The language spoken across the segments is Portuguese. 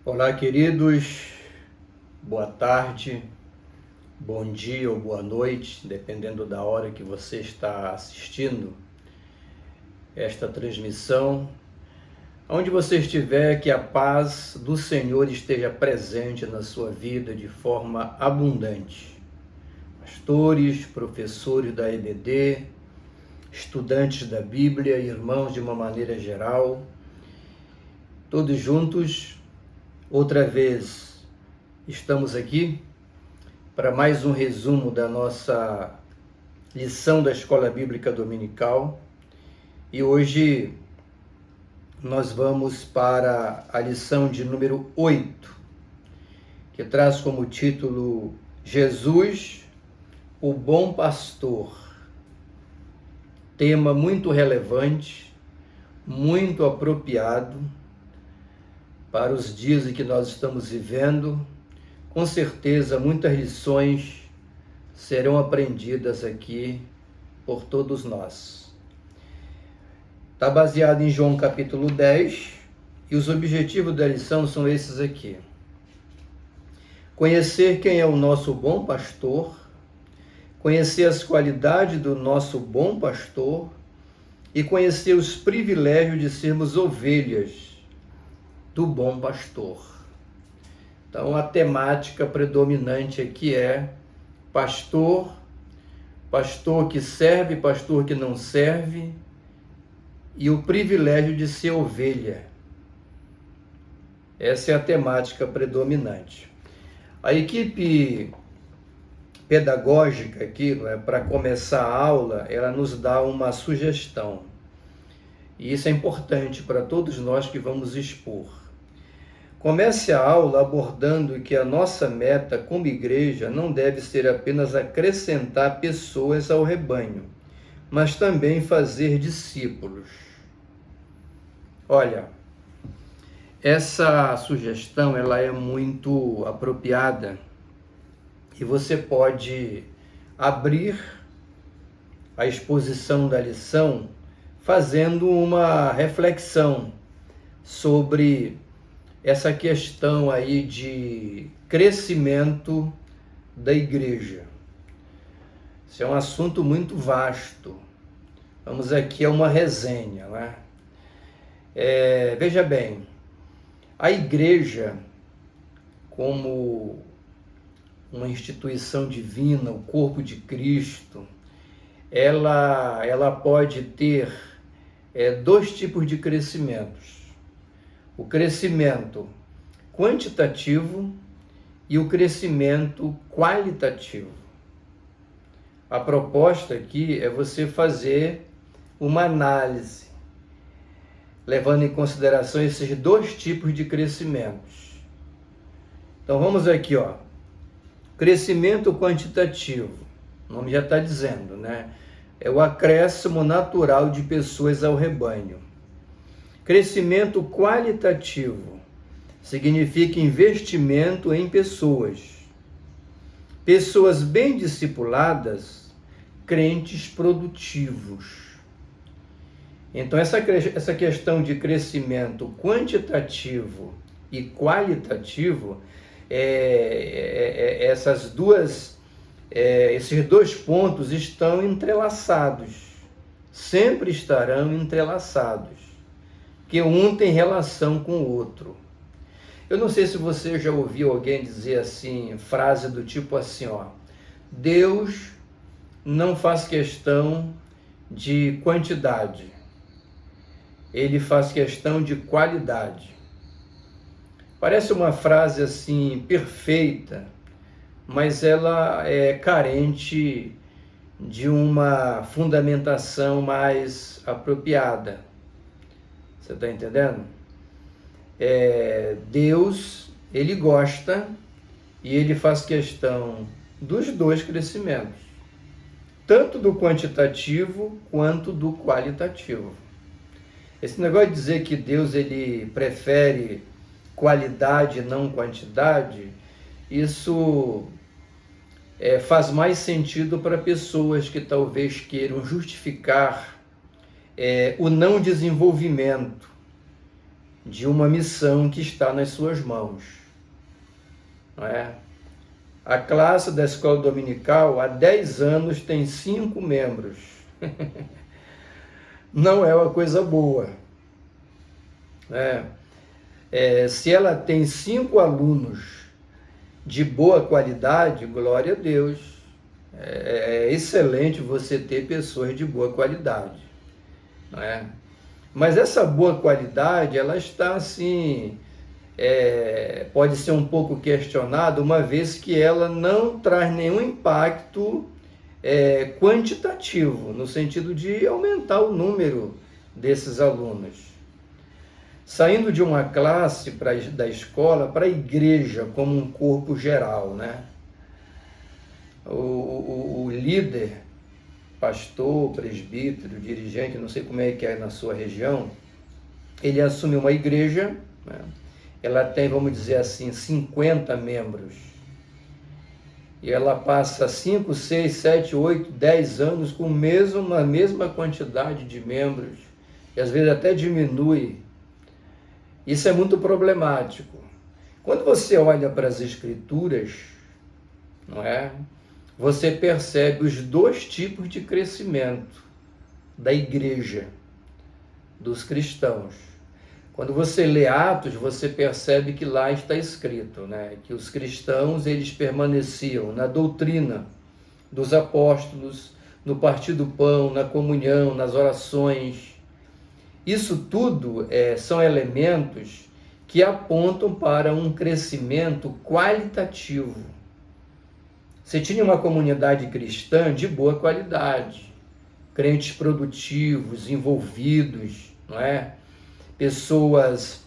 Olá, queridos, boa tarde, bom dia ou boa noite, dependendo da hora que você está assistindo esta transmissão. Onde você estiver, que a paz do Senhor esteja presente na sua vida de forma abundante. Pastores, professores da EBD, estudantes da Bíblia, irmãos de uma maneira geral, todos juntos. Outra vez, estamos aqui para mais um resumo da nossa lição da Escola Bíblica Dominical e hoje nós vamos para a lição de número 8, que traz como título Jesus, o Bom Pastor. Tema muito relevante, muito apropriado para os dias em que nós estamos vivendo. Com certeza, muitas lições serão aprendidas aqui por todos nós. Está baseado em João capítulo 10, e os objetivos da lição são esses aqui. Conhecer quem é o nosso bom pastor, conhecer as qualidades do nosso bom pastor e conhecer os privilégios de sermos ovelhas do bom pastor. Então, a temática predominante aqui é pastor, pastor que serve, pastor que não serve, e o privilégio de ser ovelha. Essa é a temática predominante. A equipe pedagógica aqui, para começar a aula, ela nos dá uma sugestão. E isso é importante para todos nós que vamos expor. Comece a aula abordando que a nossa meta como igreja não deve ser apenas acrescentar pessoas ao rebanho, mas também fazer discípulos. Olha, essa sugestão ela é muito apropriada e você pode abrir a exposição da lição fazendo uma reflexão sobre essa questão aí de crescimento da igreja. Isso é um assunto muito vasto. Vamos aqui a uma resenha, né? Veja bem, a igreja, como uma instituição divina, o corpo de Cristo, ela pode ter dois tipos de crescimentos. O crescimento quantitativo e o crescimento qualitativo. A proposta aqui é você fazer uma análise, levando em consideração esses dois tipos de crescimentos. Então vamos aqui, ó. Crescimento quantitativo, o nome já está dizendo, né? É o acréscimo natural de pessoas ao rebanho. Crescimento qualitativo significa investimento em pessoas. Pessoas bem discipuladas, crentes produtivos. Então, essa questão de crescimento quantitativo e qualitativo, esses dois pontos estão entrelaçados, sempre estarão entrelaçados, que um tem relação com o outro. Eu não sei se você já ouviu alguém dizer assim, frase do tipo assim, ó, Deus não faz questão de quantidade, ele faz questão de qualidade. Parece uma frase assim perfeita, mas ela é carente de uma fundamentação mais apropriada. Você está entendendo? Deus, ele gosta e ele faz questão dos dois crescimentos, tanto do quantitativo quanto do qualitativo. Esse negócio de dizer que Deus ele prefere qualidade e não quantidade, isso faz mais sentido para pessoas que talvez queiram justificar o não desenvolvimento de uma missão que está nas suas mãos. Não é? A classe da escola dominical há 10 anos tem 5 membros. Não é uma coisa boa. Se ela tem 5 alunos de boa qualidade, glória a Deus. É excelente você ter pessoas de boa qualidade. Não é? Mas essa boa qualidade, ela está assim, pode ser um pouco questionada, uma vez que ela não traz nenhum impacto quantitativo, no sentido de aumentar o número desses alunos. Saindo de uma classe da escola para a igreja como um corpo geral, né? O líder, pastor, presbítero, dirigente, não sei como é que é na sua região, ele assume uma igreja, né? Ela tem, vamos dizer assim, 50 membros. E ela passa 5, 6, 7, 8, 10 anos com a mesma quantidade de membros, e às vezes até diminui. Isso é muito problemático. Quando você olha para as Escrituras, não é? Você percebe os 2 tipos de crescimento da igreja, dos cristãos. Quando você lê Atos, você percebe que lá está escrito, né, que os cristãos eles permaneciam na doutrina dos apóstolos, no partir do pão, na comunhão, nas orações. Isso tudo são elementos que apontam para um crescimento qualitativo. Você tinha uma comunidade cristã de boa qualidade, crentes produtivos, envolvidos, não é? Pessoas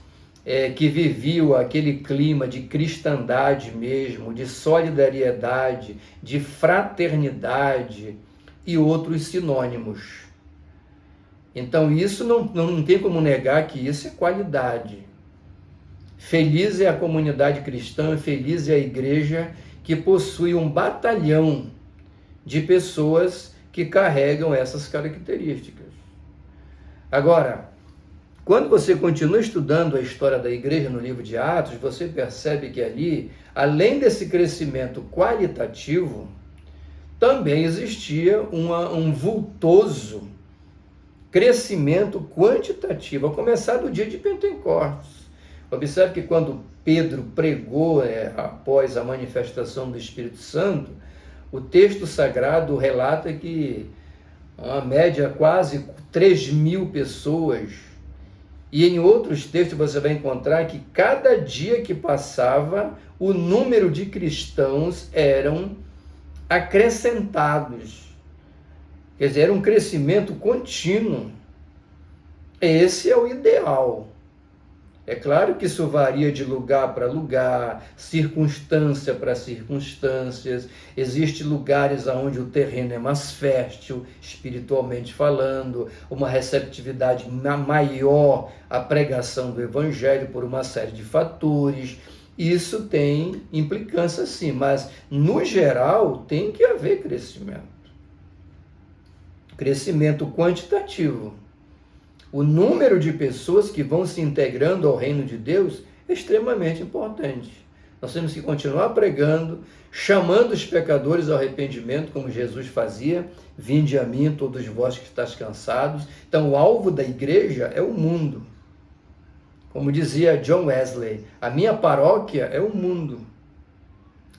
que viviam aquele clima de cristandade mesmo, de solidariedade, de fraternidade e outros sinônimos. Então isso não tem como negar que isso é qualidade. Feliz é a comunidade cristã, feliz é a igreja que possui um batalhão de pessoas que carregam essas características. Agora, quando você continua estudando a história da igreja no livro de Atos, você percebe que ali, além desse crescimento qualitativo, também existia um vultoso crescimento quantitativo, a começar do dia de Pentecostes. Observe que quando Pedro pregou após a manifestação do Espírito Santo, o texto sagrado relata que uma média quase 3.000 pessoas, e em outros textos você vai encontrar que cada dia que passava, o número de cristãos eram acrescentados. Quer dizer, era um crescimento contínuo. Esse é o ideal. É claro que isso varia de lugar para lugar, circunstância para circunstâncias. Existem lugares onde o terreno é mais fértil, espiritualmente falando, uma receptividade maior à pregação do Evangelho por uma série de fatores. Isso tem implicância sim, mas no geral tem que haver crescimento. Crescimento quantitativo. O número de pessoas que vão se integrando ao reino de Deus é extremamente importante. Nós temos que continuar pregando, chamando os pecadores ao arrependimento, como Jesus fazia. Vinde a mim, todos vós que estáis cansados. Então, o alvo da igreja é o mundo. Como dizia John Wesley, a minha paróquia é o mundo.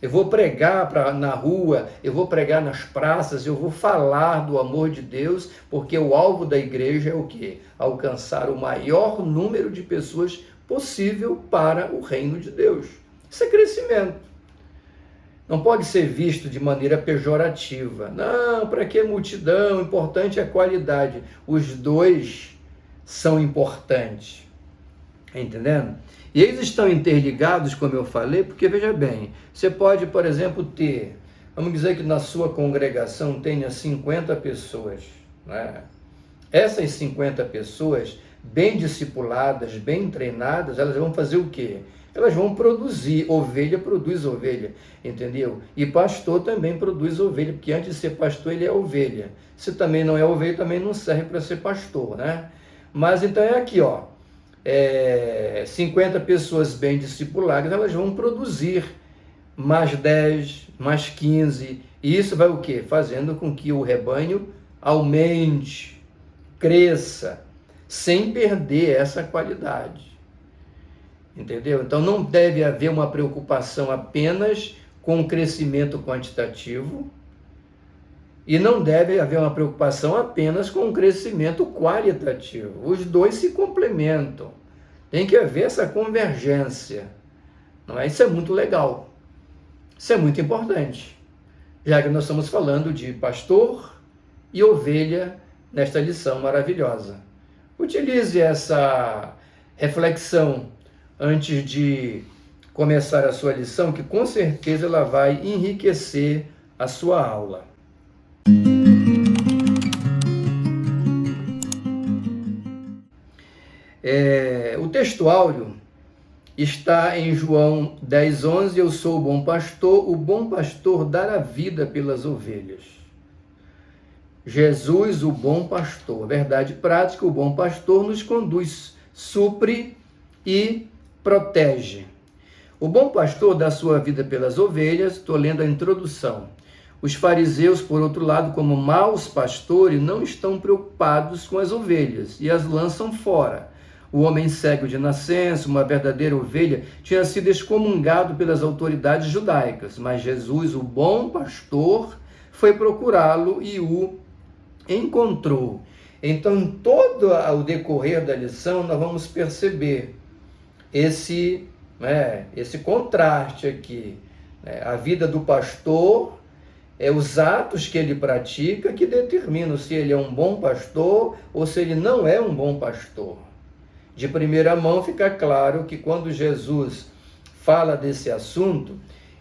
Eu vou pregar na rua, eu vou pregar nas praças, eu vou falar do amor de Deus, porque o alvo da igreja é o quê? Alcançar o maior número de pessoas possível para o reino de Deus. Isso é crescimento. Não pode ser visto de maneira pejorativa. Não, para que multidão? O importante é a qualidade. Os 2 são importantes. Entendendo? E eles estão interligados, como eu falei, porque, veja bem, você pode, por exemplo, ter, vamos dizer que na sua congregação tenha 50 pessoas, né? Essas 50 pessoas, bem discipuladas, bem treinadas, elas vão fazer o quê? Elas vão produzir, ovelha produz ovelha, entendeu? E pastor também produz ovelha, porque antes de ser pastor ele é ovelha. Se também não é ovelha, também não serve para ser pastor, né? Mas então é aqui, ó. 50 pessoas bem discipuladas, elas vão produzir mais 10, mais 15, e isso vai o quê? Fazendo com que o rebanho aumente, cresça, sem perder essa qualidade. Entendeu? Então não deve haver uma preocupação apenas com o crescimento quantitativo, e não deve haver uma preocupação apenas com o crescimento qualitativo. Os dois se complementam. Tem que haver essa convergência. Não é? Isso é muito legal. Isso é muito importante, já que nós estamos falando de pastor e ovelha nesta lição maravilhosa. Utilize essa reflexão antes de começar a sua lição, que com certeza ela vai enriquecer a sua aula. O texto áureo está em João 10:11, eu sou o bom pastor dará a vida pelas ovelhas. Jesus, o bom pastor, verdade prática, o bom pastor nos conduz, supre e protege. O bom pastor dá sua vida pelas ovelhas, estou lendo a introdução. Os fariseus, por outro lado, como maus pastores, não estão preocupados com as ovelhas e as lançam fora. O homem cego de nascença, uma verdadeira ovelha, tinha sido excomungado pelas autoridades judaicas, mas Jesus, o bom pastor, foi procurá-lo e o encontrou. Então, em todo o decorrer da lição, nós vamos perceber esse contraste aqui. A vida do pastor, os atos que ele pratica que determinam se ele é um bom pastor ou se ele não é um bom pastor. De primeira mão fica claro que quando Jesus fala desse assunto,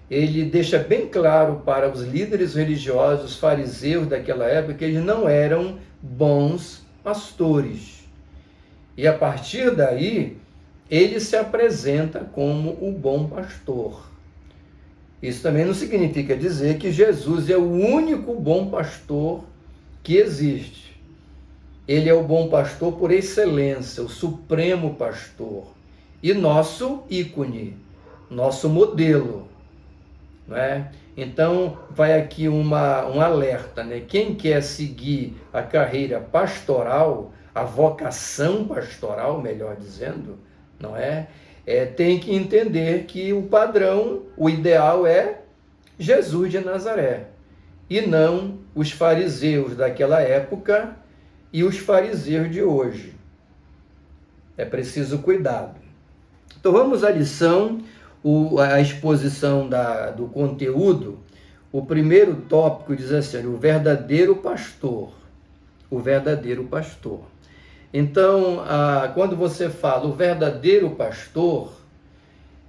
ele deixa bem claro para os líderes religiosos, os fariseus daquela época, que eles não eram bons pastores. E a partir daí, ele se apresenta como o bom pastor. Isso também não significa dizer que Jesus é o único bom pastor que existe. Ele é o bom pastor por excelência, o supremo pastor. E nosso ícone, nosso modelo. Não é? Então, vai aqui um alerta, né? Quem quer seguir a carreira pastoral, a vocação pastoral, melhor dizendo, não é? Tem que entender que o padrão, o ideal é Jesus de Nazaré, e não os fariseus daquela época e os fariseus de hoje. É preciso cuidado. Então vamos à lição, a exposição do conteúdo. O primeiro tópico diz assim: o verdadeiro pastor. O verdadeiro pastor. Então, quando você fala o verdadeiro pastor,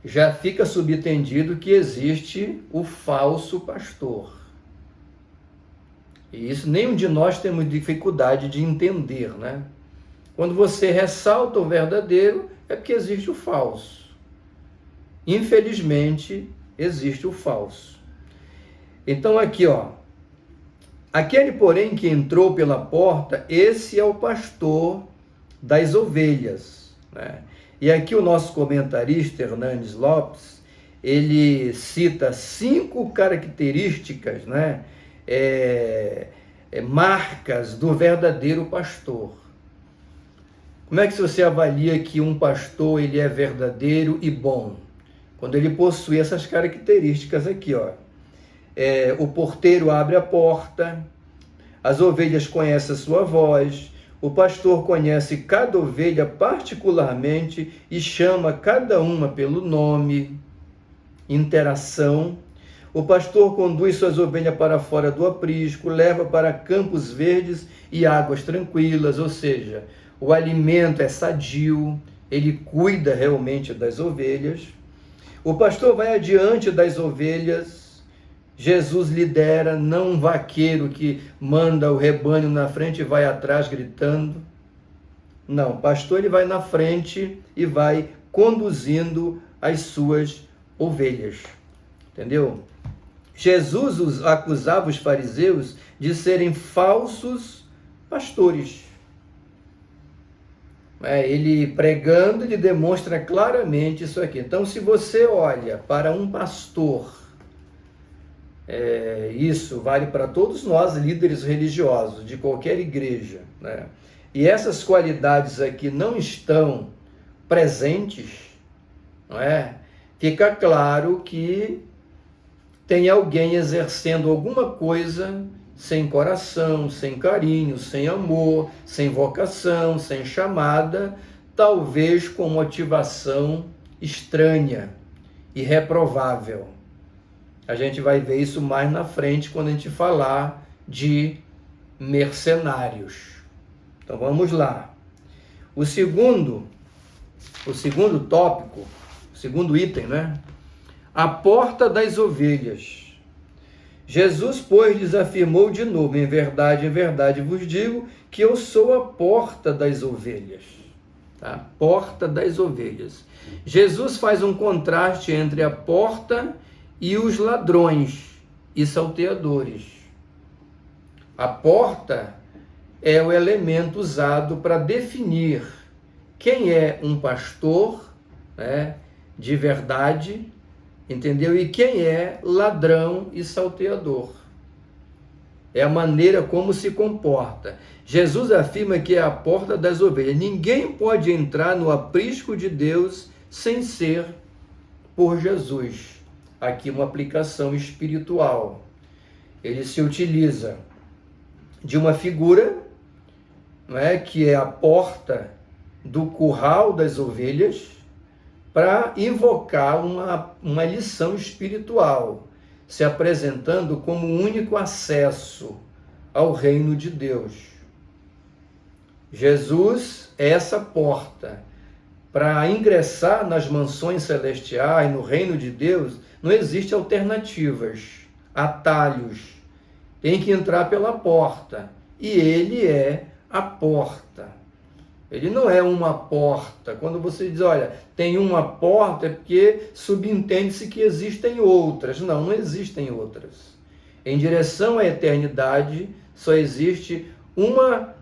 já fica subentendido que existe o falso pastor. E isso nenhum de nós temos dificuldade de entender, né? Quando você ressalta o verdadeiro, é porque existe o falso. Infelizmente, existe o falso. Então aqui, aquele, porém, que entrou pela porta, esse é o pastor das ovelhas, né? E aqui o nosso comentarista, Hernandes Lopes, ele cita 5 características, né? Marcas do verdadeiro pastor. Como é que você avalia que um pastor ele é verdadeiro e bom? Quando ele possui essas características aqui, o porteiro abre a porta, as ovelhas conhecem a sua voz, o pastor conhece cada ovelha particularmente e chama cada uma pelo nome, interação. O pastor conduz suas ovelhas para fora do aprisco, leva para campos verdes e águas tranquilas, ou seja, o alimento é sadio, ele cuida realmente das ovelhas. O pastor vai adiante das ovelhas, Jesus lidera, não um vaqueiro que manda o rebanho na frente e vai atrás gritando. Não, o pastor ele vai na frente e vai conduzindo as suas ovelhas. Entendeu? Jesus acusava os fariseus de serem falsos pastores. Ele pregando, ele demonstra claramente isso aqui. Então, se você olha para um pastor, isso vale para todos nós, líderes religiosos, de qualquer igreja, né? E essas qualidades aqui não estão presentes, não é? Fica claro que tem alguém exercendo alguma coisa sem coração, sem carinho, sem amor, sem vocação, sem chamada, talvez com motivação estranha e reprovável. A gente vai ver isso mais na frente quando a gente falar de mercenários. Então vamos lá. O segundo tópico, o segundo item, né? A porta das ovelhas. Jesus, pois, lhes afirmou de novo: em verdade vos digo que eu sou a porta das ovelhas. Tá? Porta das ovelhas. Jesus faz um contraste entre a porta e os ladrões e salteadores. A porta é o elemento usado para definir quem é um pastor, né, de verdade, entendeu? E quem é ladrão e salteador. É a maneira como se comporta. Jesus afirma que é a porta das ovelhas. Ninguém pode entrar no aprisco de Deus sem ser por Jesus. Aqui uma aplicação espiritual. Ele se utiliza de uma figura, não é, que é a porta do curral das ovelhas, para invocar uma lição espiritual, se apresentando como o único acesso ao reino de Deus. Jesus é essa porta. Para ingressar nas mansões celestiais, no reino de Deus, não existe alternativas, atalhos. Tem que entrar pela porta. E ele é a porta. Ele não é uma porta. Quando você diz, olha, tem uma porta, é porque subentende-se que existem outras. Não, não existem outras. Em direção à eternidade, só existe uma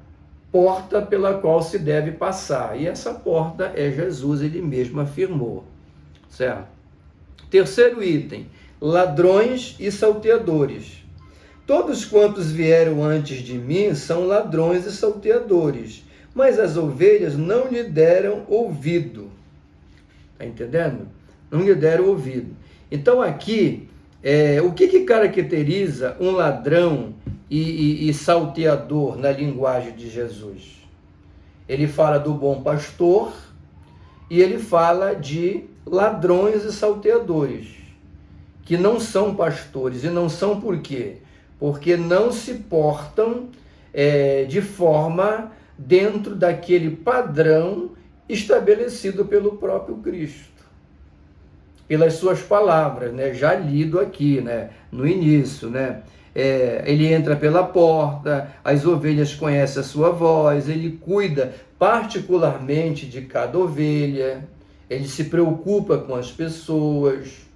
porta pela qual se deve passar. E essa porta é Jesus, ele mesmo afirmou. Certo? Terceiro item, ladrões e salteadores. Todos quantos vieram antes de mim são ladrões e salteadores, mas as ovelhas não lhe deram ouvido. Está entendendo? Não lhe deram ouvido. Então aqui, o que caracteriza um ladrão e salteador na linguagem de Jesus? Ele fala do bom pastor e ele fala de ladrões e salteadores, que não são pastores. E não são por quê? Porque não se portam de forma dentro daquele padrão estabelecido pelo próprio Cristo, pelas suas palavras, né? Já lido aqui, né? No início, né? Ele entra pela porta, as ovelhas conhecem a sua voz, ele cuida particularmente de cada ovelha, ele se preocupa com as pessoas,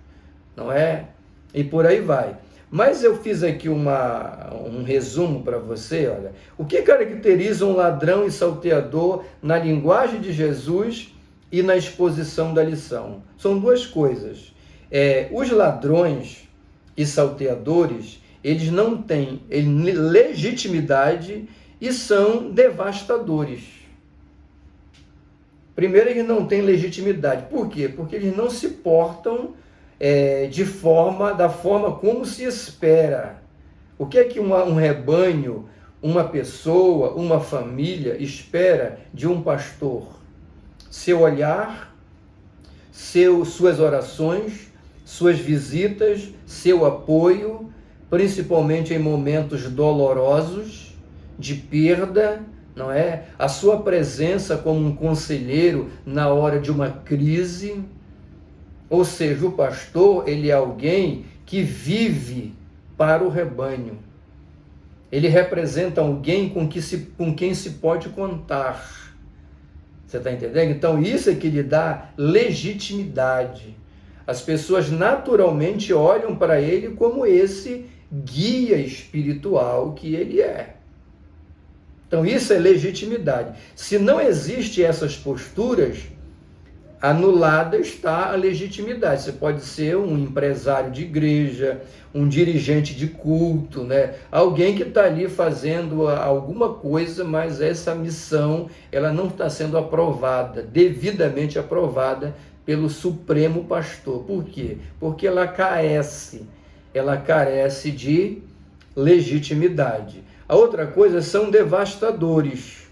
não é? E por aí vai. Mas eu fiz aqui um resumo para você, olha. O que caracteriza um ladrão e salteador na linguagem de Jesus e na exposição da lição? São duas coisas. Os ladrões e salteadores, eles não têm legitimidade e são devastadores. Primeiro, eles não têm legitimidade. Por quê? Porque eles não se portam da forma como se espera. O que é que um rebanho, uma pessoa, uma família espera de um pastor? Seu olhar, suas orações, suas visitas, seu apoio, principalmente em momentos dolorosos, de perda, não é? A sua presença como um conselheiro na hora de uma crise. Ou seja, o pastor, ele é alguém que vive para o rebanho. Ele representa alguém com quem se pode contar. Você está entendendo? Então, isso é que lhe dá legitimidade. As pessoas naturalmente olham para ele como esse guia espiritual que ele é. Então isso é legitimidade. Se não existem essas posturas, anulada está a legitimidade. Você pode ser um empresário de igreja, um dirigente de culto, né? Alguém que está ali fazendo alguma coisa, mas essa missão ela não está sendo aprovada, devidamente aprovada pelo Supremo Pastor. Por quê? Porque ela carece de legitimidade. A outra coisa são devastadores.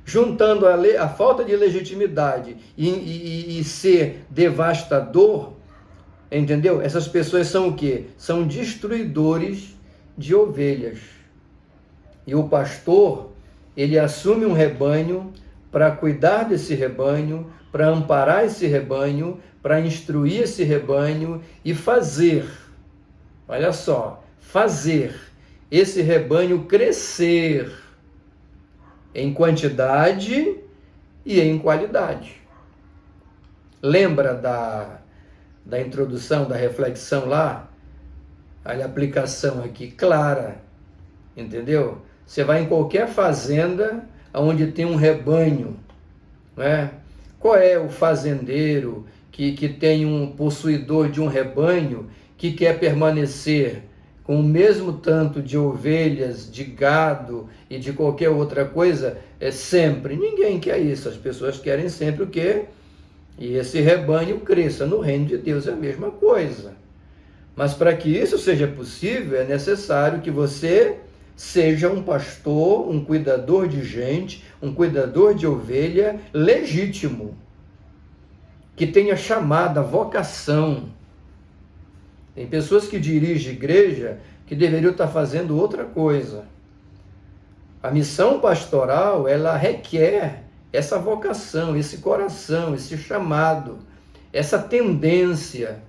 Juntando a falta de legitimidade e ser devastador, entendeu? Essas pessoas são o quê? São destruidores de ovelhas. E o pastor, ele assume um rebanho para cuidar desse rebanho, para amparar esse rebanho, para instruir esse rebanho e fazer, olha só, fazer esse rebanho crescer em quantidade e em qualidade. Lembra da introdução, da reflexão lá? Olha a aplicação aqui, clara, entendeu? Você vai em qualquer fazenda onde tem um rebanho, né? Qual é o fazendeiro que tem um possuidor de um rebanho que quer permanecer com o mesmo tanto de ovelhas, de gado e de qualquer outra coisa, sempre? Ninguém quer isso. As pessoas querem sempre o quê? E esse rebanho cresça. No reino de Deus é a mesma coisa. Mas para que isso seja possível, é necessário que você seja um pastor, um cuidador de gente, um cuidador de ovelha legítimo, que tenha chamada, vocação. Tem pessoas que dirigem igreja que deveriam estar fazendo outra coisa. A missão pastoral, ela requer essa vocação, esse coração, esse chamado, essa tendência.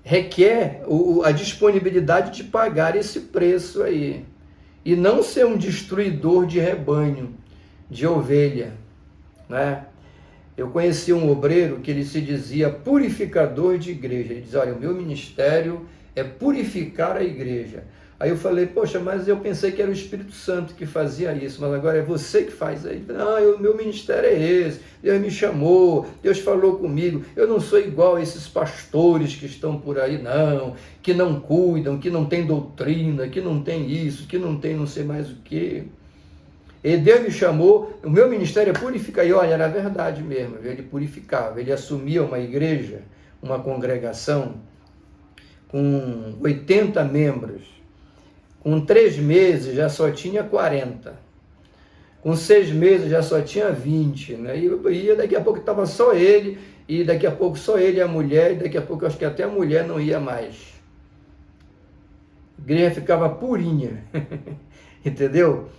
Requer a disponibilidade de pagar esse preço aí. E não ser um destruidor de rebanho, de ovelha, né? Eu conheci um obreiro que ele se dizia purificador de igreja. Ele dizia, olha, o meu ministério é purificar a igreja. Aí eu falei, poxa, mas eu pensei que era o Espírito Santo que fazia isso, mas agora é você que faz aí. Não, o meu ministério é esse, Deus me chamou, Deus falou comigo, eu não sou igual a esses pastores que estão por aí, não, que não cuidam, que não tem doutrina, que não tem isso, que não tem não sei mais o quê. E Deus me chamou, o meu ministério é purificar. E olha, era verdade mesmo, ele purificava, ele assumia uma igreja, uma congregação com 80 membros. Com 3 meses já só tinha 40. Com 6 meses já só tinha 20. Né? E daqui a pouco estava só ele, e daqui a pouco só ele e a mulher, e daqui a pouco acho que até a mulher não ia mais. A igreja ficava purinha. Entendeu?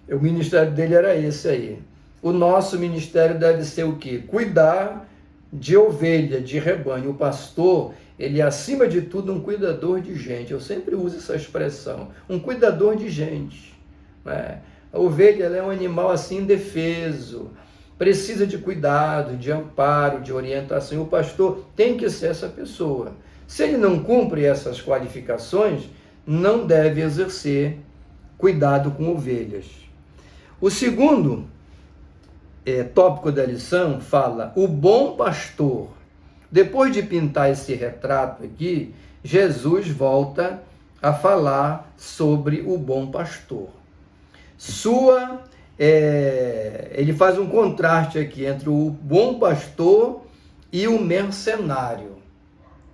O ministério dele era esse aí. O nosso ministério deve ser o quê? Cuidar de ovelha, de rebanho. O pastor, ele é, acima de tudo, um cuidador de gente. Eu sempre uso essa expressão. Um cuidador de gente. Né? A ovelha, ela é um animal assim indefeso. Precisa de cuidado, de amparo, de orientação. O pastor tem que ser essa pessoa. Se ele não cumpre essas qualificações, não deve exercer cuidado com ovelhas. O segundo tópico da lição fala o bom pastor. Depois de pintar esse retrato aqui, Jesus volta a falar sobre o bom pastor. Ele faz um contraste aqui entre o bom pastor e o mercenário.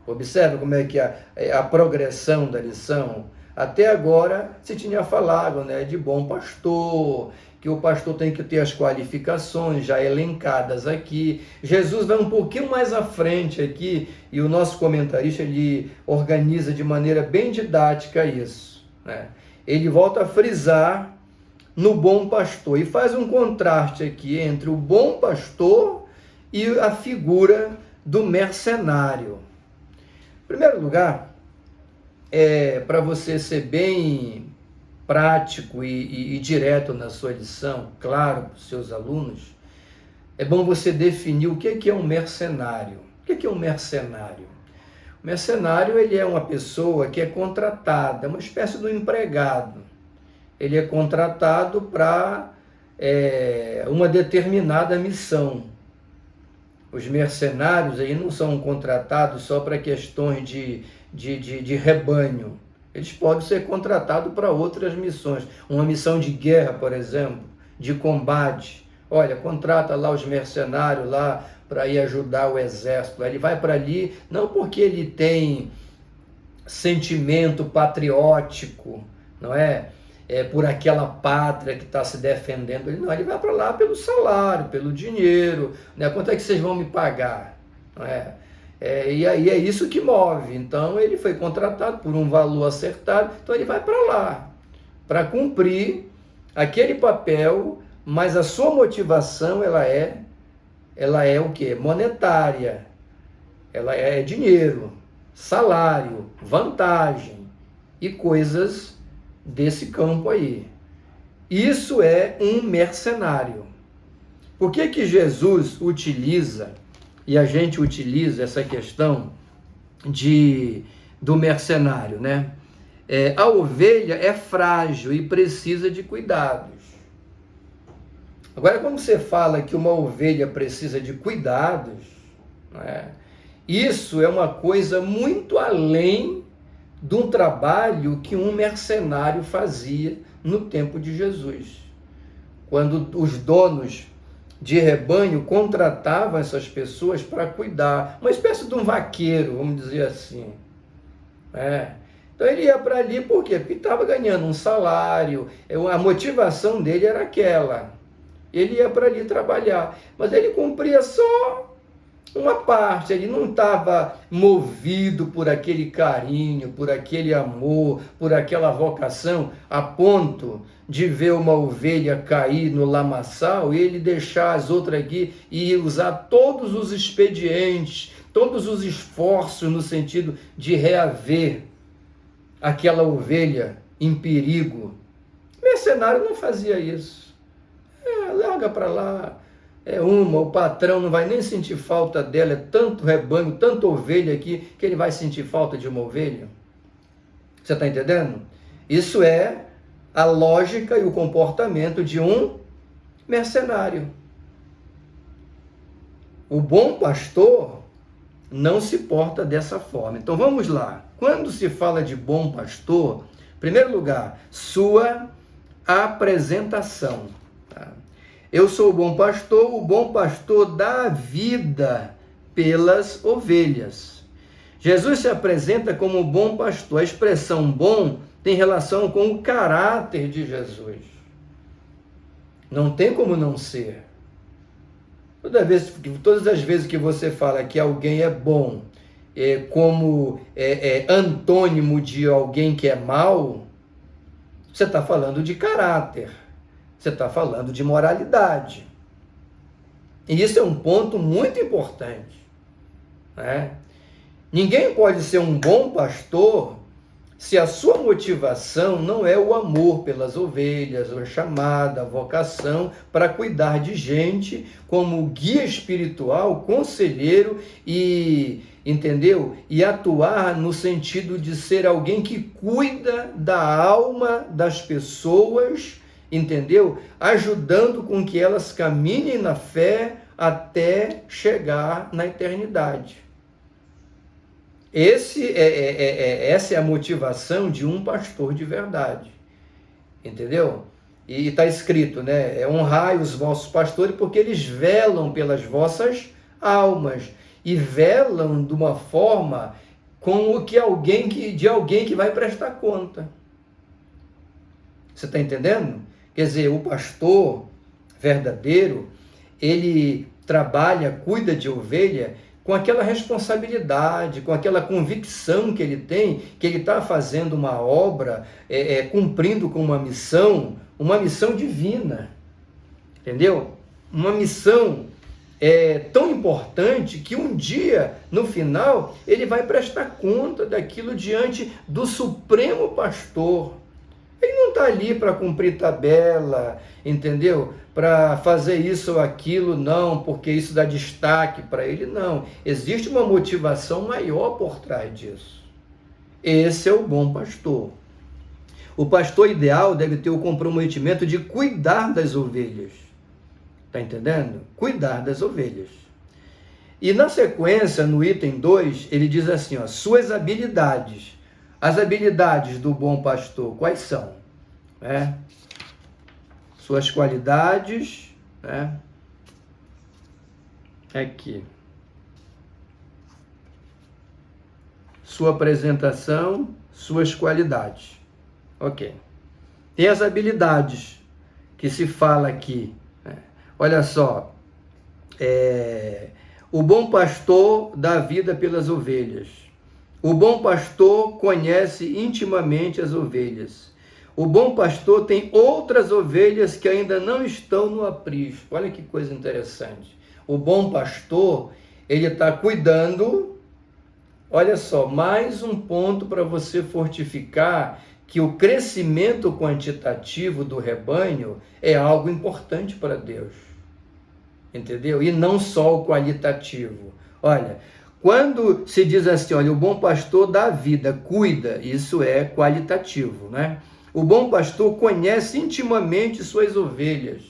Observe como é que é a progressão da lição. Até agora se tinha falado, né, de bom pastor, que o pastor tem que ter as qualificações já elencadas aqui. Jesus vai um pouquinho mais à frente aqui e o nosso comentarista ele organiza de maneira bem didática isso, né? Ele volta a frisar no bom pastor e faz um contraste aqui entre o bom pastor e a figura do mercenário. Em primeiro lugar, para você ser bem prático e direto na sua lição, claro, para os seus alunos, é bom você definir o que é um mercenário. O que é um mercenário? O mercenário, ele é uma pessoa que é contratada, uma espécie de um empregado. ele é contratado para uma determinada missão. Os mercenários aí não são contratados só para questões de rebanho. Eles podem ser contratados para outras missões. Uma missão de guerra, por exemplo, de combate. Olha, contrata lá os mercenários lá para ir ajudar o exército. Ele vai para ali não porque ele tem sentimento patriótico, não é? Por aquela pátria que está se defendendo. Ele vai para lá pelo salário, pelo dinheiro, né? Quanto é que vocês vão me pagar? Não é? E aí é isso que move. Então ele foi contratado por um valor acertado, então ele vai para lá, para cumprir aquele papel, mas a sua motivação ela é o quê? Monetária, ela é dinheiro, salário, vantagem e coisas desse campo aí. Isso é um mercenário. Por que Jesus utiliza, e a gente utiliza essa questão do mercenário, né? A ovelha é frágil e precisa de cuidados. Agora, quando você fala que uma ovelha precisa de cuidados, né? Isso é uma coisa muito além de um trabalho que um mercenário fazia no tempo de Jesus. Quando os donos de rebanho contratavam essas pessoas para cuidar, uma espécie de um vaqueiro, vamos dizer assim. Então ele ia para ali por quê? Porque estava ganhando um salário, a motivação dele era aquela. Ele ia para ali trabalhar, mas ele cumpria só uma parte, ele não estava movido por aquele carinho, por aquele amor, por aquela vocação, a ponto de ver uma ovelha cair no lamaçal e ele deixar as outras aqui e usar todos os expedientes, todos os esforços no sentido de reaver aquela ovelha em perigo. O mercenário não fazia isso. Larga para lá. O patrão não vai nem sentir falta dela, é tanto rebanho, tanta ovelha aqui, que ele vai sentir falta de uma ovelha. Você está entendendo? Isso é a lógica e o comportamento de um mercenário. O bom pastor não se porta dessa forma. Então vamos lá. Quando se fala de bom pastor, em primeiro lugar, sua apresentação. Tá? Eu sou o bom pastor dá a vida pelas ovelhas. Jesus se apresenta como o bom pastor. A expressão bom tem relação com o caráter de Jesus. Não tem como não ser. Todas as vezes que você fala que alguém é bom, como antônimo de alguém que é mau, você está falando de caráter. Você está falando de moralidade. E isso é um ponto muito importante. Né? Ninguém pode ser um bom pastor se a sua motivação não é o amor pelas ovelhas, a chamada, a vocação para cuidar de gente como guia espiritual, conselheiro e, entendeu? E atuar no sentido de ser alguém que cuida da alma das pessoas, entendeu? Ajudando com que elas caminhem na fé até chegar na eternidade. Essa é a motivação de um pastor de verdade. Entendeu? E está escrito, né? Honrai os vossos pastores porque eles velam pelas vossas almas. E velam de uma forma como de alguém que vai prestar conta. Você está entendendo? Quer dizer, o pastor verdadeiro, ele trabalha, cuida de ovelha com aquela responsabilidade, com aquela convicção que ele tem, que ele está fazendo uma obra, cumprindo com uma missão divina, entendeu? Uma missão tão importante que um dia, no final, ele vai prestar conta daquilo diante do Supremo Pastor. Ele não está ali para cumprir tabela, entendeu? Para fazer isso ou aquilo, não, porque isso dá destaque para ele, não. Existe uma motivação maior por trás disso. Esse é o bom pastor. O pastor ideal deve ter o comprometimento de cuidar das ovelhas. Está entendendo? Cuidar das ovelhas. E na sequência, no item 2, ele diz assim, ó, suas habilidades. As habilidades do bom pastor, quais são? Suas qualidades, aqui. Sua apresentação, suas qualidades. Ok. Tem as habilidades que se fala aqui. Olha só. O bom pastor dá vida pelas ovelhas. O bom pastor conhece intimamente as ovelhas. O bom pastor tem outras ovelhas que ainda não estão no aprisco. Olha que coisa interessante. O bom pastor, ele está cuidando. Olha só, mais um ponto para você fortificar que o crescimento quantitativo do rebanho é algo importante para Deus. Entendeu? E não só o qualitativo. Olha, quando se diz assim, olha, o bom pastor dá vida, cuida, isso é qualitativo, né? O bom pastor conhece intimamente suas ovelhas,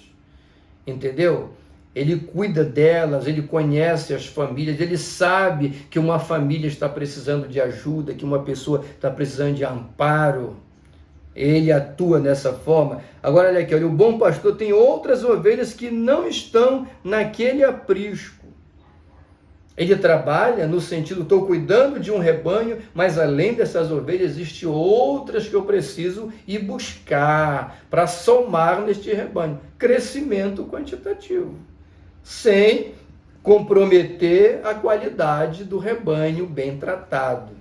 entendeu? Ele cuida delas, ele conhece as famílias, ele sabe que uma família está precisando de ajuda, que uma pessoa está precisando de amparo. Ele atua dessa forma. Agora, olha aqui, olha, o bom pastor tem outras ovelhas que não estão naquele aprisco. Ele trabalha no sentido, estou cuidando de um rebanho, mas além dessas ovelhas, existem outras que eu preciso ir buscar para somar neste rebanho. Crescimento quantitativo, sem comprometer a qualidade do rebanho bem tratado.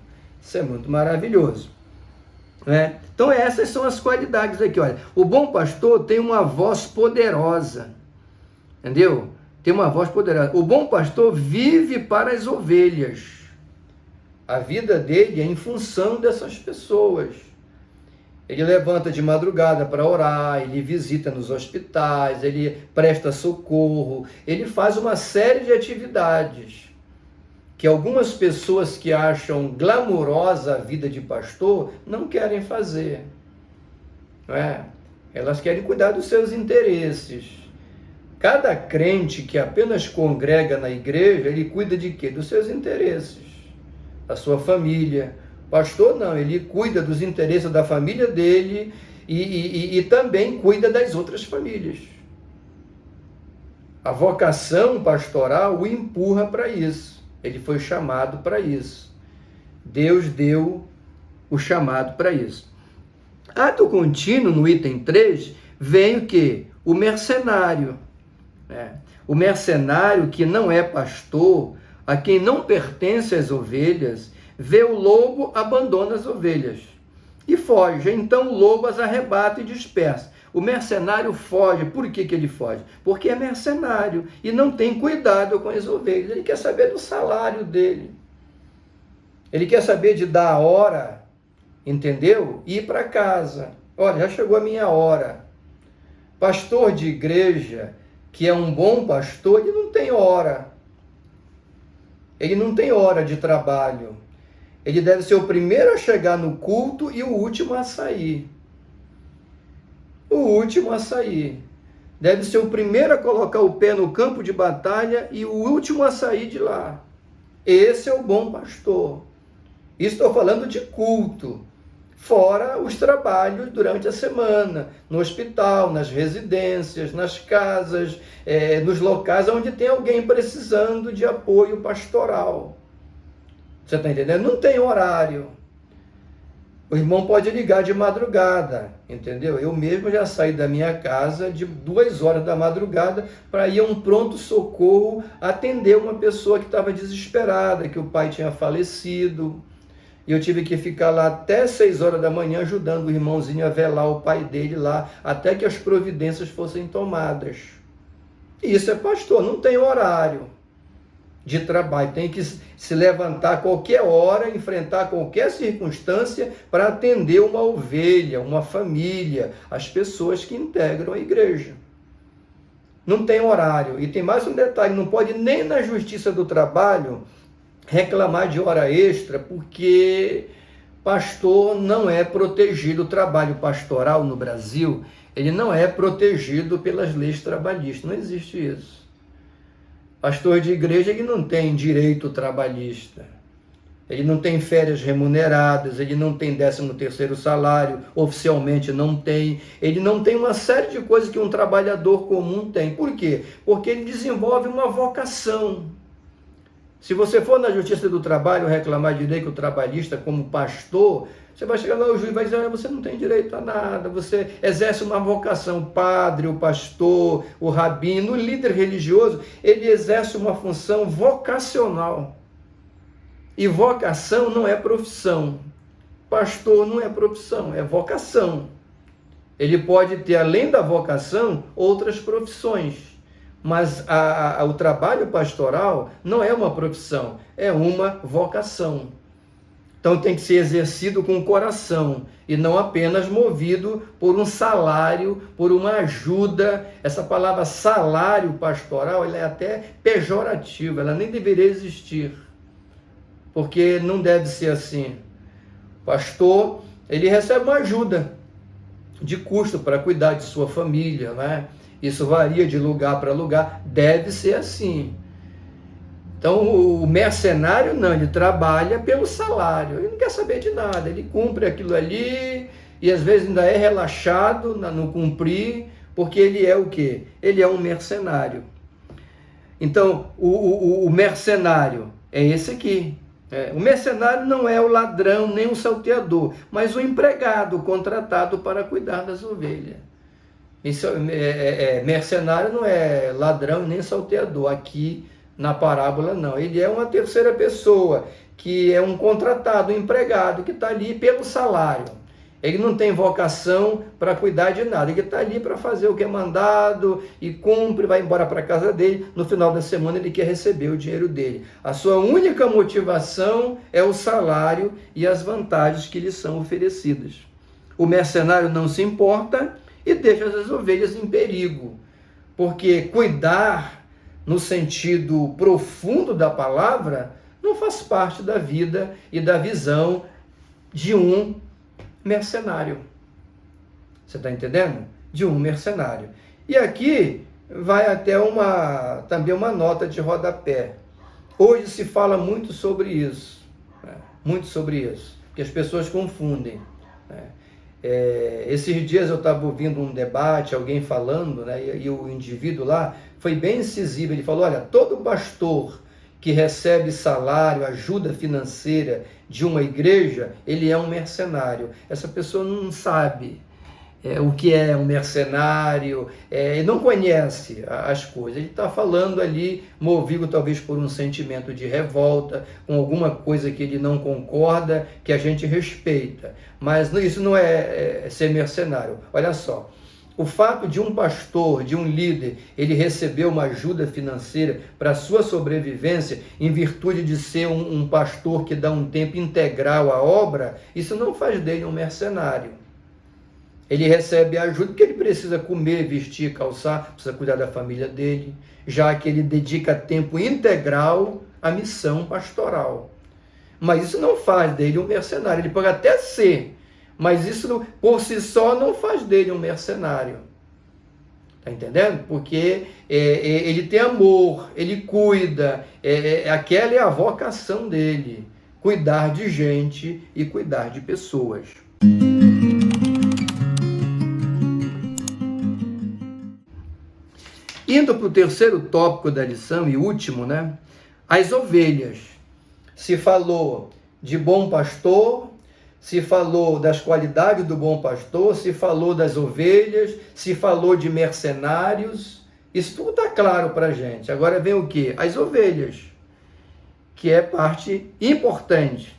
Isso é muito maravilhoso. Então essas são as qualidades aqui, olha. O bom pastor tem uma voz poderosa, entendeu? Tem uma voz poderosa. O bom pastor vive para as ovelhas. A vida dele é em função dessas pessoas. Ele levanta de madrugada para orar, ele visita nos hospitais, ele presta socorro, ele faz uma série de atividades que algumas pessoas que acham glamourosa a vida de pastor não querem fazer. Elas querem cuidar dos seus interesses. Cada crente que apenas congrega na igreja, ele cuida de quê? Dos seus interesses, da sua família. Pastor não, ele cuida dos interesses da família dele e também cuida das outras famílias. A vocação pastoral o empurra para isso. Ele foi chamado para isso. Deus deu o chamado para isso. Ato contínuo, no item 3, vem o quê? O mercenário. O mercenário que não é pastor, a quem não pertence as ovelhas, vê o lobo, abandona as ovelhas e foge. Então o lobo as arrebata e dispersa. O mercenário foge. Por que ele foge? Porque é mercenário e não tem cuidado com as ovelhas. Ele quer saber do salário dele. Ele quer saber de dar a hora, entendeu? E ir para casa. Olha, já chegou a minha hora. Pastor de igreja, que é um bom pastor, ele não tem hora. Ele não tem hora de trabalho. Ele deve ser o primeiro a chegar no culto e o último a sair. O último a sair. Deve ser o primeiro a colocar o pé no campo de batalha e o último a sair de lá. Esse é o bom pastor. Estou falando de culto. Fora os trabalhos durante a semana, no hospital, nas residências, nas casas, nos locais onde tem alguém precisando de apoio pastoral. Você está entendendo? Não tem horário. O irmão pode ligar de madrugada, entendeu? Eu mesmo já saí da minha casa de 2 horas da madrugada para ir a um pronto-socorro atender uma pessoa que estava desesperada, que o pai tinha falecido. E eu tive que ficar lá até 6 horas da manhã ajudando o irmãozinho a velar o pai dele lá, até que as providências fossem tomadas. E isso é pastor, não tem horário de trabalho, tem que se levantar a qualquer hora, enfrentar qualquer circunstância para atender uma ovelha, uma família, as pessoas que integram a igreja. Não tem horário. E tem mais um detalhe, não pode nem na justiça do trabalho reclamar de hora extra, porque pastor não é protegido, o trabalho pastoral no Brasil, ele não é protegido pelas leis trabalhistas, não existe isso. Pastor de igreja, ele não tem direito trabalhista, ele não tem férias remuneradas, ele não tem 13º salário, oficialmente não tem, ele não tem uma série de coisas que um trabalhador comum tem. Por quê? Porque ele desenvolve uma vocação. Se você for na Justiça do Trabalho reclamar de direito trabalhista como pastor, você vai chegar lá, o juiz vai dizer, olha, você não tem direito a nada, você exerce uma vocação. O padre, o pastor, o rabino, o líder religioso, ele exerce uma função vocacional. E vocação não é profissão. Pastor não é profissão, é vocação. Ele pode ter, além da vocação, outras profissões. Mas o trabalho pastoral não é uma profissão, é uma vocação. Então tem que ser exercido com o coração e não apenas movido por um salário, por uma ajuda. Essa palavra salário pastoral, ela é até pejorativa, ela nem deveria existir, porque não deve ser assim. O pastor, ele recebe uma ajuda de custo para cuidar de sua família, né? Isso varia de lugar para lugar, deve ser assim. Então o mercenário não, ele trabalha pelo salário, ele não quer saber de nada, ele cumpre aquilo ali e às vezes ainda é relaxado no cumprir, porque ele é o quê? Ele é um mercenário. Então o mercenário é esse aqui. O mercenário não é o ladrão nem o salteador, mas o empregado contratado para cuidar das ovelhas. Isso, mercenário não é ladrão nem salteador, aqui na parábola não. Ele é uma terceira pessoa, que é um contratado, um empregado, que está ali pelo salário. Ele não tem vocação para cuidar de nada, ele está ali para fazer o que é mandado e cumpre, vai embora para a casa dele. No final da semana ele quer receber o dinheiro dele. A sua única motivação é o salário e as vantagens que lhe são oferecidas. O mercenário não se importa e deixa as ovelhas em perigo, porque cuidar no sentido profundo da palavra não faz parte da vida e da visão de um mercenário. Você está entendendo? De um mercenário. E aqui vai até também uma nota de rodapé. Hoje se fala muito sobre isso, né? Muito sobre isso, porque as pessoas confundem, né? Esses dias eu estava ouvindo um debate, alguém falando, né, e o indivíduo lá foi bem incisivo. Ele falou, olha, todo pastor que recebe salário, ajuda financeira de uma igreja, ele é um mercenário. Essa pessoa não sabe o que é um mercenário, ele não conhece as coisas. Ele está falando ali, movido talvez por um sentimento de revolta, com alguma coisa que ele não concorda, que a gente respeita. Mas isso não é ser mercenário. Olha só, o fato de um pastor, de um líder, ele receber uma ajuda financeira para a sua sobrevivência, em virtude de ser um pastor que dá um tempo integral à obra, isso não faz dele um mercenário. Ele recebe ajuda porque ele precisa comer, vestir, calçar, precisa cuidar da família dele, já que ele dedica tempo integral à missão pastoral. Mas isso não faz dele um mercenário. Ele pode até ser, mas isso por si só não faz dele um mercenário. Está entendendo? Porque ele tem amor, ele cuida, aquela é a vocação dele, cuidar de gente e cuidar de pessoas. Indo para o terceiro tópico da lição e último, né? As ovelhas. Se falou de bom pastor, se falou das qualidades do bom pastor, se falou das ovelhas, se falou de mercenários. Isso tudo está claro para a gente. Agora vem o quê? As ovelhas, que é parte importante.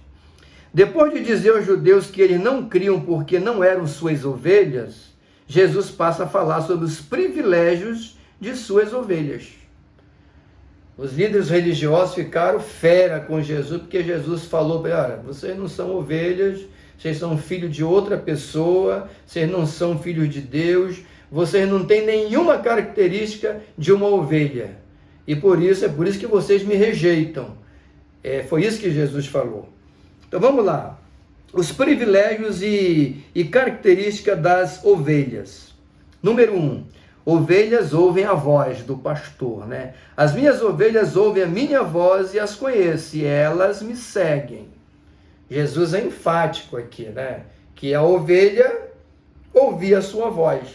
Depois de dizer aos judeus que eles não criam porque não eram suas ovelhas, Jesus passa a falar sobre os privilégios de suas ovelhas. Os líderes religiosos ficaram fera com Jesus, porque Jesus falou para eles, olha, vocês não são ovelhas, vocês são filhos de outra pessoa, vocês não são filhos de Deus, vocês não têm nenhuma característica de uma ovelha. E por isso que vocês me rejeitam. Foi isso que Jesus falou. Então vamos lá. os privilégios e características das ovelhas. Número 1, ovelhas ouvem a voz do pastor, né? As minhas ovelhas ouvem a minha voz e as conheço, e elas me seguem. Jesus é enfático aqui, né? Que a ovelha ouvia a sua voz.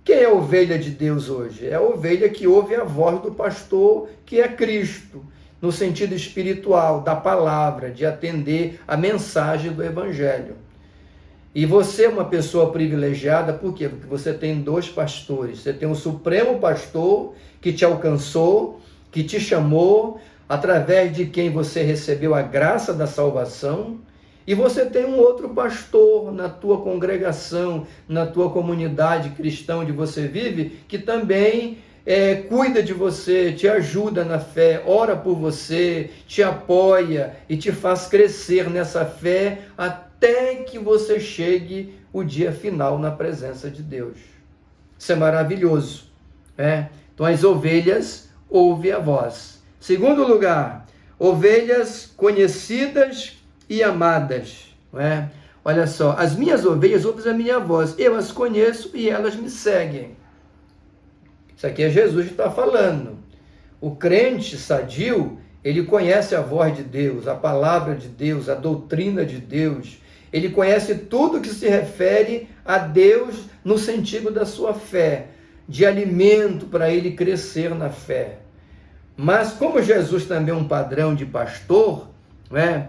Quem é a ovelha de Deus hoje? É a ovelha que ouve a voz do pastor, que é Cristo, no sentido espiritual, da palavra, de atender a mensagem do Evangelho. E você é uma pessoa privilegiada, por quê? Porque você tem 2 pastores. Você tem o Supremo Pastor que te alcançou, que te chamou, através de quem você recebeu a graça da salvação. E você tem um outro pastor na tua congregação, na tua comunidade cristã onde você vive, que também cuida de você, te ajuda na fé, ora por você, te apoia e te faz crescer nessa fé até que você chegue o dia final na presença de Deus. Isso é maravilhoso, né? Então as ovelhas ouvem a voz. Segundo lugar, ovelhas conhecidas e amadas, não é? Olha só, as minhas ovelhas ouvem a minha voz, eu as conheço e elas me seguem. Isso aqui é Jesus que está falando. O crente sadio, ele conhece a voz de Deus, a palavra de Deus, a doutrina de Deus. Ele conhece tudo que se refere a Deus no sentido da sua fé, de alimento para ele crescer na fé. Mas como Jesus também é um padrão de pastor, né?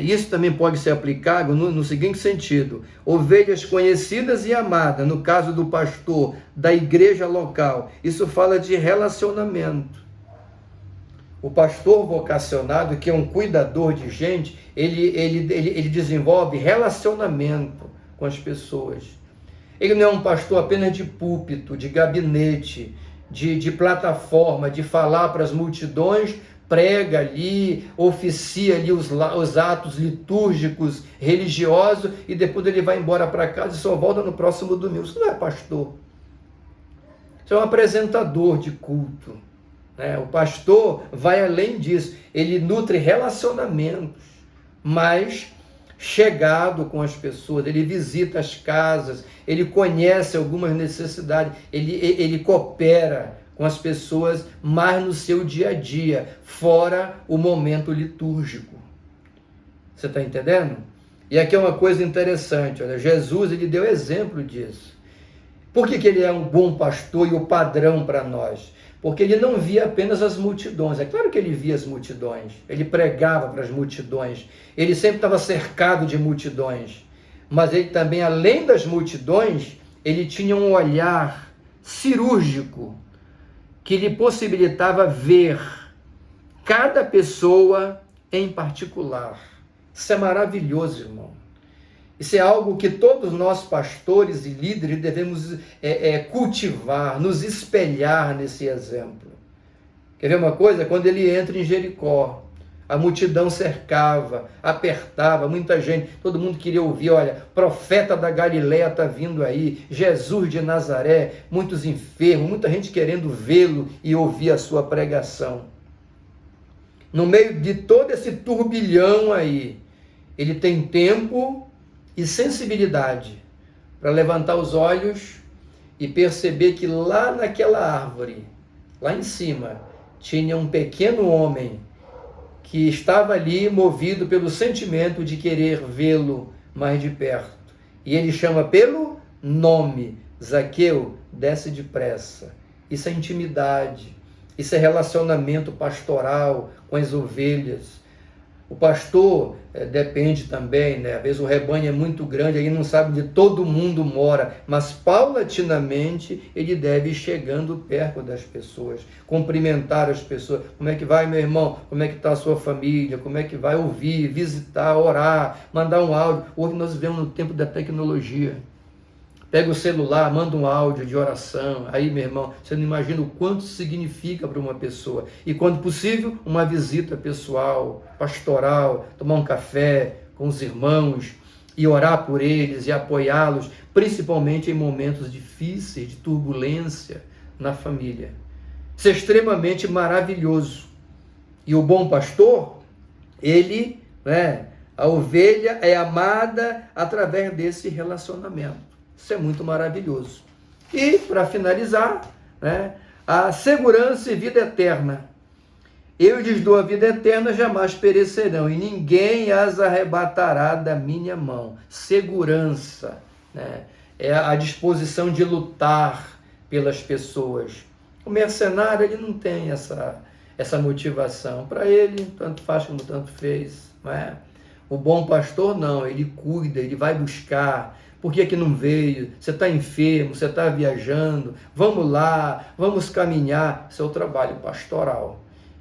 Isso também pode ser aplicado no seguinte sentido: ovelhas conhecidas e amadas, no caso do pastor, da igreja local, isso fala de relacionamento. O pastor vocacionado, que é um cuidador de gente, ele desenvolve relacionamento com as pessoas. Ele não é um pastor apenas de púlpito, de gabinete, de plataforma, de falar para as multidões, prega ali, oficia ali os atos litúrgicos, religiosos, e depois ele vai embora para casa e só volta no próximo domingo. Isso não é pastor. Isso é um apresentador de culto, né? O pastor vai além disso. Ele nutre relacionamentos, mas chegado com as pessoas. Ele visita as casas, ele conhece algumas necessidades, ele coopera com as pessoas mais no seu dia a dia, fora o momento litúrgico. Você está entendendo? E aqui é uma coisa interessante, olha, Jesus ele deu exemplo disso. Por que ele é um bom pastor e o padrão para nós? Porque ele não via apenas as multidões. É claro que ele via as multidões, ele pregava para as multidões, ele sempre estava cercado de multidões, mas ele também, além das multidões, ele tinha um olhar cirúrgico, que lhe possibilitava ver cada pessoa em particular. Isso é maravilhoso, irmão. Isso é algo que todos nós pastores e líderes devemos cultivar, nos espelhar nesse exemplo. Quer ver uma coisa? Quando ele entra em Jericó, a multidão cercava, apertava, muita gente, todo mundo queria ouvir, olha, profeta da Galileia está vindo aí, Jesus de Nazaré, muitos enfermos, muita gente querendo vê-lo e ouvir a sua pregação. No meio de todo esse turbilhão aí, ele tem tempo e sensibilidade para levantar os olhos e perceber que lá naquela árvore, lá em cima, tinha um pequeno homem que estava ali movido pelo sentimento de querer vê-lo mais de perto. E ele chama pelo nome: Zaqueu, desce depressa. Isso é intimidade, isso é relacionamento pastoral com as ovelhas. O pastor depende também, né? Às vezes o rebanho é muito grande, aí não sabe onde todo mundo mora, mas paulatinamente ele deve ir chegando perto das pessoas, cumprimentar as pessoas. Como é que vai, meu irmão? Como é que está a sua família? Como é que vai? Ouvir, visitar, orar, mandar um áudio. Hoje nós vivemos no tempo da tecnologia. Pega o celular, manda um áudio de oração. Aí, meu irmão, você não imagina o quanto significa para uma pessoa. E, quando possível, uma visita pessoal, pastoral, tomar um café com os irmãos e orar por eles e apoiá-los, principalmente em momentos difíceis, de turbulência na família. Isso é extremamente maravilhoso. E o bom pastor, ele, A ovelha é amada através desse relacionamento. Isso é muito maravilhoso. E, para finalizar, né, a segurança e vida eterna. Eu lhes dou a vida eterna, jamais perecerão, e ninguém as arrebatará da minha mão. Segurança, né? É a disposição de lutar pelas pessoas. O mercenário, ele não tem essa motivação. Para ele, tanto faz como tanto fez, não é? O bom pastor, não, ele cuida, ele vai buscar. Por que que não veio? Você está enfermo, você está viajando, vamos lá, vamos caminhar. Isso é o trabalho pastoral.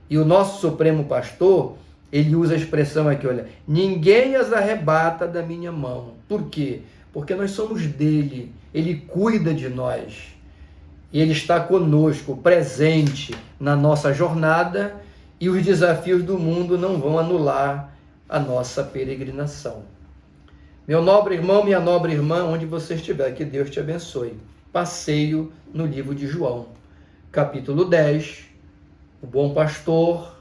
E o nosso Supremo Pastor, ele usa a expressão aqui, olha, ninguém as arrebata da minha mão. Por quê? Porque nós somos dele, ele cuida de nós. E ele está conosco, presente na nossa jornada, e os desafios do mundo não vão anular a nossa peregrinação. Meu nobre irmão, minha nobre irmã, onde você estiver, que Deus te abençoe. Passeio no livro de João, capítulo 10, o bom pastor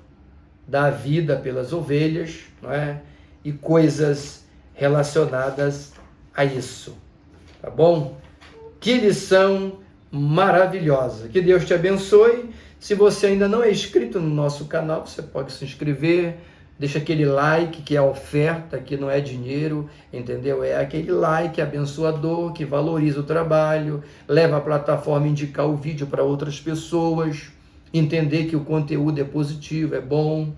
dá a vida pelas ovelhas, não é? E coisas relacionadas a isso, tá bom? Que lição maravilhosa. Que Deus te abençoe. Se você ainda não é inscrito no nosso canal, você pode se inscrever, deixa aquele like, que é a oferta, que não é dinheiro, entendeu? É aquele like abençoador, que valoriza o trabalho, leva a plataforma a indicar o vídeo para outras pessoas, entender que o conteúdo é positivo, é bom,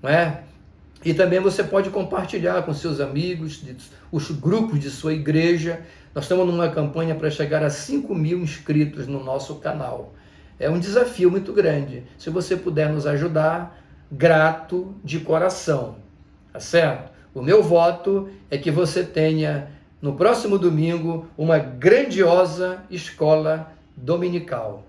não é? E também você pode compartilhar com seus amigos, os grupos de sua igreja. Nós estamos numa campanha para chegar a 5.000 inscritos no nosso canal. É um desafio muito grande. Se você puder nos ajudar, grato de coração, tá certo? O meu voto é que você tenha, no próximo domingo, uma grandiosa escola dominical.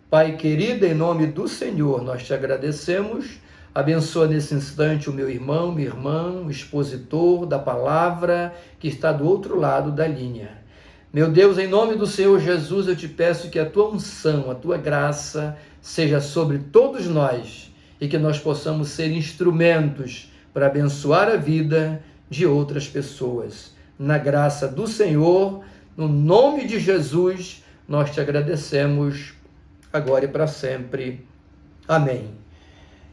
Pai querido, em nome do Senhor, nós te agradecemos. Abençoa nesse instante o meu irmão, minha irmã, o expositor da palavra que está do outro lado da linha. Meu Deus, em nome do Senhor Jesus, eu te peço que a tua unção, a tua graça seja sobre todos nós e que nós possamos ser instrumentos para abençoar a vida de outras pessoas. Na graça do Senhor, no nome de Jesus, nós te agradecemos agora e para sempre. Amém.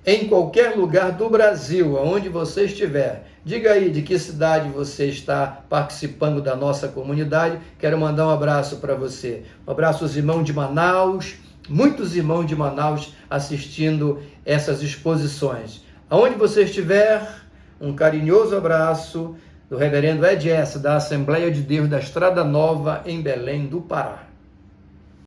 Em qualquer lugar do Brasil, aonde você estiver, diga aí de que cidade você está participando da nossa comunidade. Quero mandar um abraço para você. Um abraço aos irmãos de Manaus, muitos irmãos de Manaus assistindo essas exposições. Aonde você estiver, um carinhoso abraço do reverendo Ed S., da Assembleia de Deus da Estrada Nova, em Belém do Pará.